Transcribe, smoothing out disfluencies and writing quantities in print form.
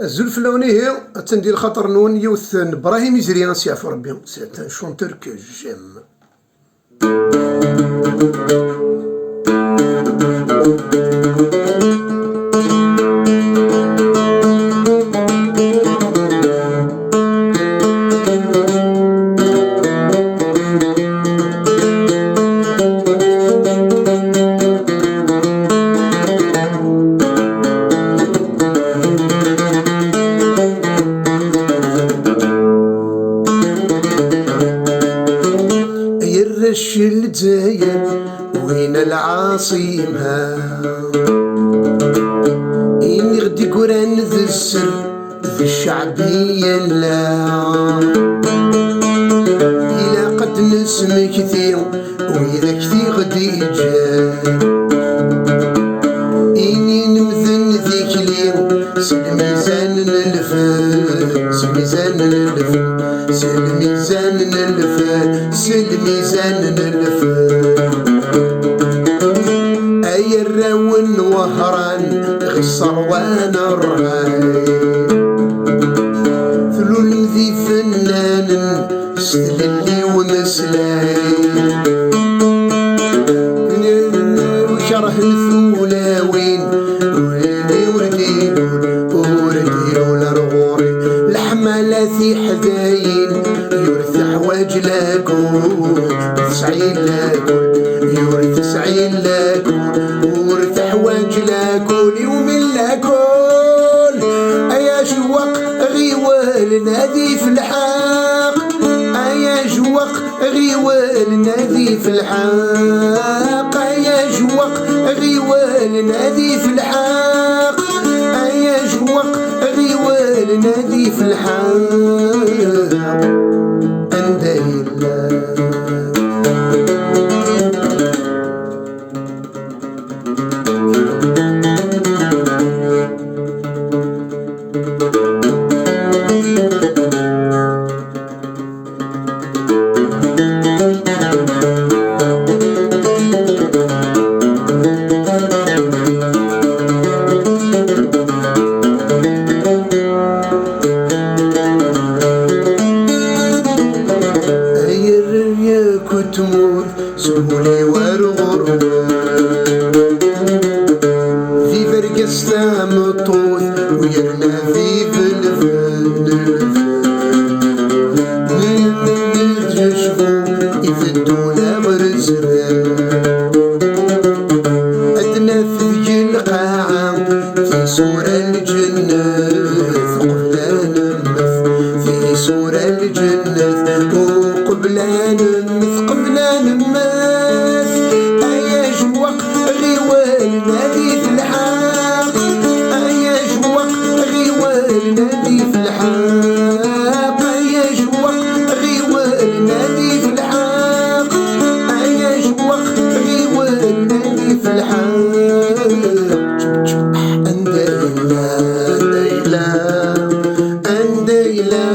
الزلف اللوني هي تندير خاطر نون يوث ابراهيم يزري سيعفو ربي سي ان شونتور كو جيم. يرش الجزاير وين العاصمة إني غدي قران ذي السر ذي الشعبية لا إلا قد نسمي كثير وإذا كثير غدي جا إني نمذن ذيك اليوم سلميزان الفن سلميزان الفن سلميزان الفن سلميزان الفن أي الرون وهران غي الصروان الرهاي ثلو المذي فنان استللي ومسلاي وشرح الثولاوين وردي وردي وردي والرغوري الحمالة حذاين يورث حواج لاكل تسعين لاكل يورث سعين لاكل ورث حواج لاكل يوم لاكل أيا جوق غيوال نادي في الحاق أيا جوق غيوال نادي في الحاق أيا جوق غيوال نادي في الحاق أيا جوق غيوال نادي في الحاق أنديلا تموت سهولي وارغر في فرقستا مطوث ويرنا في فلفل نرجشفو يفدونا برزران أدنا في القاعة في سورة الجنة قبلان المث في سورة الجنة وقبلان المث قبلان المث أيا جوق غيوال نادي في الحاق أيا جوق غيوال نادي في الحاق أيا جوق غيوال نادي في الحاق أيا جوق غيوال نادي في الحاق أنديلا أنديلا أنديلا